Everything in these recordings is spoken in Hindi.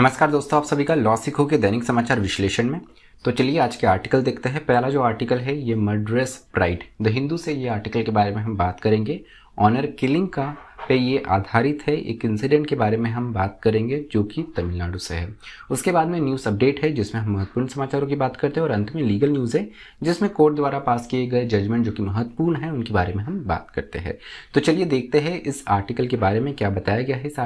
नमस्कार दोस्तों, आप सभी का लॉ सीखो के दैनिक समाचार विश्लेषण में। तो चलिए आज के आर्टिकल देखते हैं। पहला जो आर्टिकल है ये मर्डरस प्राइड द हिंदू से ये आर्टिकल के बारे में हम बात करेंगे। ऑनर किलिंग का पे ये आधारित है। एक इंसिडेंट के बारे में हम बात करेंगे जो कि तमिलनाडु से है। उसके बाद में न्यूज़ अपडेट है जिसमें हम महत्वपूर्ण समाचारों की बात करते हैं, और अंत में लीगल न्यूज़ है जिसमें कोर्ट द्वारा पास किए गए जजमेंट जो कि महत्वपूर्ण है उनके बारे में हम बात करते हैं। तो चलिए देखते हैं इस आर्टिकल के बारे में क्या बताया गया है। इस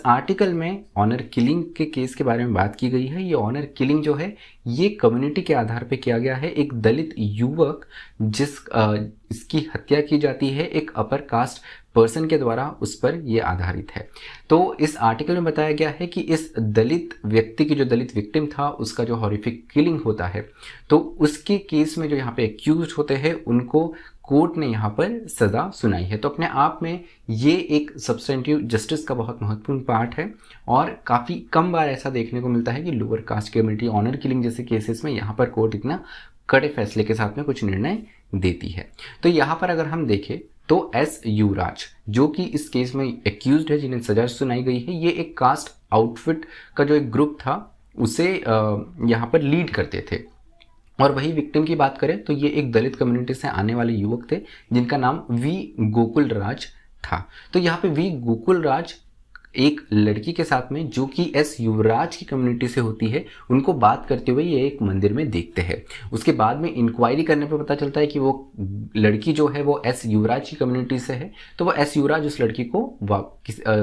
आर्टिकल में ऑनर किलिंग के केस के बारे में बात की गई है। ये ऑनर किलिंग जो है ये कम्युनिटी के आधार पर किया गया है। एक दलित युवक इसकी हत्या की जाती है एक अपर कास्ट पर्सन के द्वारा, उस पर यह आधारित है। तो इस आर्टिकल में बताया गया है कि इस दलित व्यक्ति की जो दलित विक्टिम था उसका जो हॉरिफिक किलिंग होता है, तो उसके केस में जो यहाँ पे एक्यूज होते हैं उनको कोर्ट ने यहाँ पर सज़ा सुनाई है। तो अपने आप में ये एक सब्सटेंटिव जस्टिस का बहुत महत्वपूर्ण पार्ट है, और काफ़ी कम बार ऐसा देखने को मिलता है कि lower caste community honour killing जैसे केसेस में यहाँ पर कोर्ट इतना कड़े फैसले के साथ में कुछ निर्णय देती है। तो यहाँ पर अगर हम देखें तो एस युवराज जो कि इस केस में एक्यूज्ड है, जिन्हें सजा सुनाई गई है, ये एक कास्ट आउटफिट का जो एक ग्रुप था उसे यहाँ पर लीड करते थे। और वही विक्टिम की बात करें तो ये एक दलित कम्युनिटी से आने वाले युवक थे जिनका नाम वी गोकुल राज था। तो यहाँ पे वी गोकुल राज एक लड़की के साथ में जो कि एस युवराज की कम्युनिटी से होती है उनको बात करते हुए ये एक मंदिर में देखते हैं। उसके बाद में इंक्वायरी करने पर पता चलता है कि वो लड़की जो है वो एस युवराज की कम्युनिटी से है। तो वो एस युवराज उस लड़की को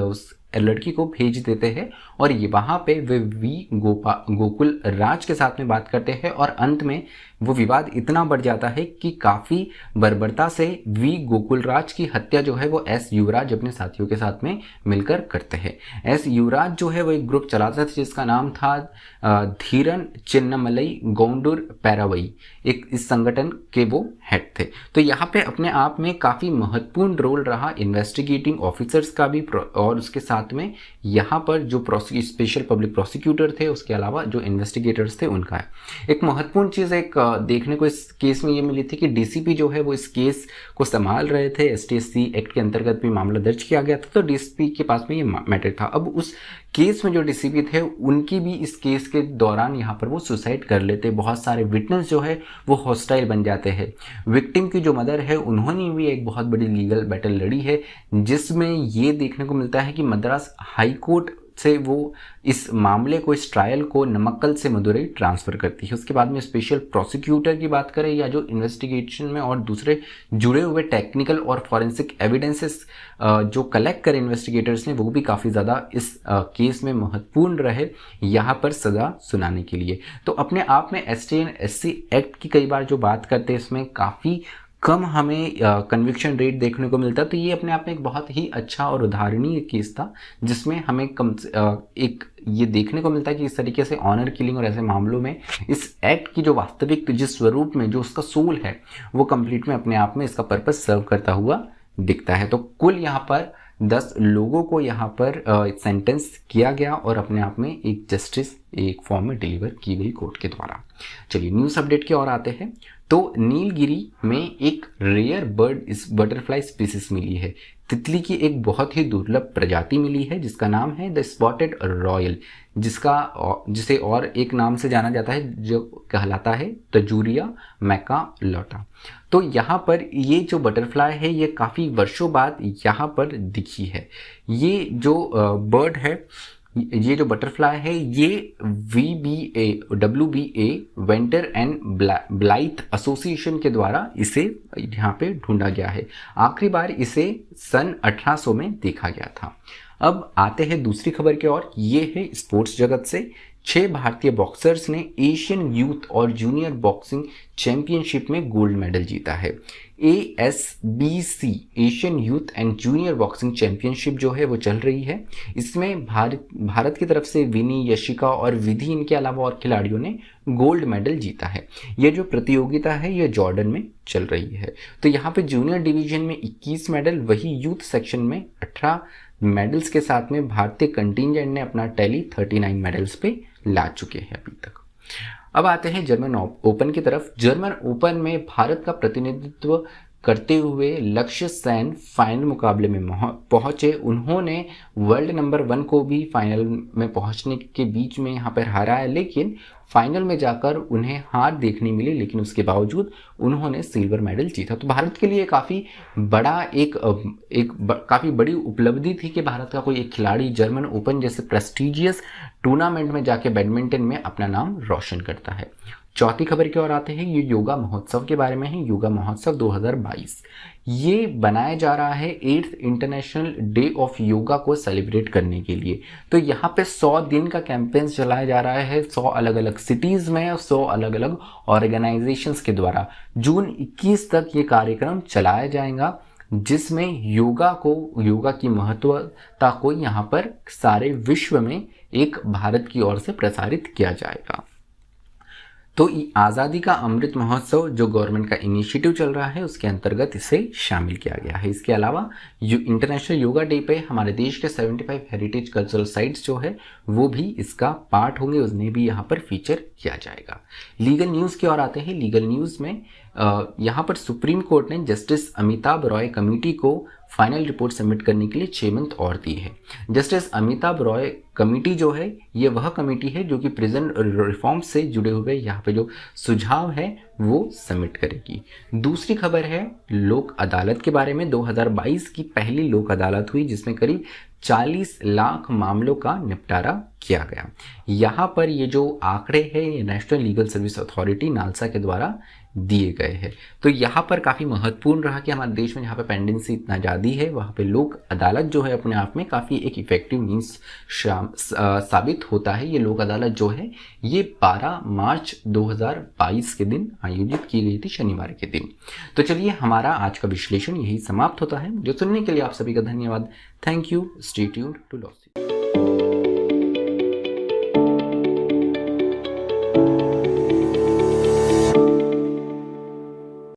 उस लड़की को भेज देते हैं, और ये वहाँ पे वे वी गोकुल राज के साथ में बात करते हैं, और अंत में वो विवाद इतना बढ़ जाता है कि काफ़ी बर्बरता से वी गोकुल राज की हत्या जो है वो एस युवराज अपने साथियों के साथ में मिलकर करते हैं। एस युवराज जो है वो एक ग्रुप चलाता था जिसका नाम था धीरन चिन्नमलई गौंडुर पैरावई। एक इस संगठन के वो हेड थे। तो यहाँ पे अपने आप में काफ़ी महत्वपूर्ण रोल रहा इन्वेस्टिगेटिंग ऑफिसर्स का भी, और उसके साथ में यहाँ पर जो स्पेशल पब्लिक प्रोसिक्यूटर थे उसके अलावा जो इन्वेस्टिगेटर्स थे उनका है। एक महत्वपूर्ण चीज़ एक देखने को इस केस में ये मिली थी कि डीसीपी जो है वो इस केस को संभाल रहे थे। एसटीएससी एक्ट के अंतर्गत भी मामला दर्ज किया गया था, तो डीसीपी के पास में ये मैटर था। अब उस केस में जो डीसीपी थे उनकी भी इस केस के दौरान यहाँ पर वो सुसाइड कर लेते। बहुत सारे विटनेस जो है वो हॉस्टाइल बन जाते हैं। विक्टिम की जो मदर है उन्होंने भी एक बहुत बड़ी लीगल बैटल लड़ी है, जिसमें ये देखने को मिलता है कि मद्रास हाई कोर्ट से वो इस मामले को, इस ट्रायल को नमक्कल से मदुरई ट्रांसफ़र करती है। उसके बाद में स्पेशल प्रोसिक्यूटर की बात करें या जो इन्वेस्टिगेशन में और दूसरे जुड़े हुए टेक्निकल और फॉरेंसिक एविडेंसेस जो कलेक्ट करे इन्वेस्टिगेटर्स ने, वो भी काफ़ी ज़्यादा इस केस में महत्वपूर्ण रहे यहाँ पर सज़ा सुनाने के लिए। तो अपने आप में एसटी एंड एससी एक्ट की कई बार जो बात करते हैं इसमें काफ़ी कम हमें कन्विक्शन रेट देखने को मिलता है। तो ये अपने आप में एक बहुत ही अच्छा और उदाहरणीय केस था जिसमें हमें एक ये देखने को मिलता है कि इस तरीके से ऑनर किलिंग और ऐसे मामलों में इस एक्ट की जो वास्तविक जिस स्वरूप में जो उसका सोल है वो कंप्लीट में अपने आप में इसका पर्पस सर्व करता हुआ दिखता है। तो कुल यहाँ पर 10 लोगों को यहाँ पर सेंटेंस किया गया और अपने आप में एक जस्टिस एक फॉर्म में डिलीवर की गई कोर्ट के द्वारा। चलिए न्यूज़ अपडेट की ओर आते हैं। तो नीलगिरी में एक रेयर बर्ड इस बटरफ्लाई स्पीसीज मिली है। तितली की एक बहुत ही दुर्लभ प्रजाति मिली है जिसका नाम है द स्पॉटेड रॉयल, जिसे और एक नाम से जाना जाता है जो कहलाता है तजूरिया मैकालोटा। तो यहाँ पर ये जो बटरफ्लाई है ये काफ़ी वर्षों बाद यहाँ पर दिखी है। ये जो बर्ड है, ये जो बटरफ्लाई है ये WBA वेंटर एंड ब्लाइथ एसोसिएशन के द्वारा इसे यहाँ पे ढूंढा गया है। आखिरी बार इसे सन 1800 में देखा गया था। अब आते हैं दूसरी खबर की ओर। ये है स्पोर्ट्स जगत से। 6 भारतीय बॉक्सर्स ने एशियन यूथ और जूनियर बॉक्सिंग चैंपियनशिप में गोल्ड मेडल जीता है। ASBC Asian youth and junior boxing championship जो है वो चल रही है। इसमें भारत की तरफ से विनी, यशिका और विधि, इनके अलावा और खिलाड़ियों ने गोल्ड मेडल जीता है। ये जो प्रतियोगिता है ये जॉर्डन में चल रही है। तो यहाँ पे जूनियर डिवीजन में 21 मेडल, वही यूथ सेक्शन में 18 मेडल्स के साथ में भारतीय कंटिंजेंट ने अपना टैली 39 मेडल्स पे ला चुके हैं अभी तक। अब आते हैं जर्मन ओपन की तरफ। जर्मन ओपन में भारत का प्रतिनिधित्व करते हुए लक्ष्य सेन फाइनल मुकाबले में पहुंचे। उन्होंने वर्ल्ड नंबर 1 को भी फाइनल में पहुंचने के बीच में यहाँ पर हराया, लेकिन फाइनल में जाकर उन्हें हार देखने मिली, लेकिन उसके बावजूद उन्होंने सिल्वर मेडल जीता। तो भारत के लिए काफ़ी बड़ा काफ़ी बड़ी उपलब्धि थी कि भारत का कोई एक खिलाड़ी जर्मन ओपन जैसे प्रेस्टिजियस टूर्नामेंट में जाके बैडमिंटन में अपना नाम रोशन करता है। चौथी खबर की ओर आते हैं, ये योगा महोत्सव के बारे में है। योगा महोत्सव 2022 ये बनाया जा रहा है 8th international day of yoga को सेलिब्रेट करने के लिए। तो यहाँ पे 100 दिन का कैंपेन चलाया जा रहा है 100 अलग अलग सिटीज में, 100 अलग अलग ऑर्गेनाइजेशंस के द्वारा। जून 21 तक ये कार्यक्रम चलाया जाएगा, जिसमें योगा की महत्वता को यहाँ पर सारे विश्व में एक भारत की ओर से प्रसारित किया जाएगा। तो आज़ादी का अमृत महोत्सव जो गवर्नमेंट का इनिशिएटिव चल रहा है, उसके अंतर्गत इसे शामिल किया गया है। इसके अलावा इंटरनेशनल योगा डे पे हमारे देश के 75 हेरिटेज कल्चरल साइट्स जो है वो भी इसका पार्ट होंगे, उन्हें भी यहाँ पर फीचर किया जाएगा। लीगल न्यूज़ की ओर आते हैं। लीगल न्यूज़ में यहाँ पर सुप्रीम कोर्ट ने जस्टिस अमिताभ रॉय कमेटी को फाइनल रिपोर्ट सबमिट करने के लिए 6 मंथ और दी है। जस्टिस अमिताभ रॉय कमेटी जो है ये वह कमेटी है जो कि प्रिजन रिफॉर्म से जुड़े हुए यहाँ पे जो सुझाव है वो सबमिट करेगी। दूसरी खबर है लोक अदालत के बारे में। 2022 की पहली लोक अदालत हुई जिसमें करीब 40 लाख मामलों का निपटारा किया गया। यहाँ पर ये जो आंकड़े हैं ये national legal service authority NALSA के द्वारा दिए गए हैं। तो यहाँ पर काफ़ी महत्वपूर्ण रहा कि हमारे देश में जहाँ पे पेंडेंसी इतना ज़्यादा है वहाँ पे लोक अदालत जो है अपने आप में काफ़ी एक इफेक्टिव मीन्स साबित होता है। ये लोक अदालत जो है ये 12 मार्च 2022 के दिन आयोजित की गई थी, शनिवार के दिन। तो चलिए हमारा आज का विश्लेषण यही समाप्त होता है। जो सुनने के लिए आप सभी का धन्यवाद। Thank you. Stay tuned to law.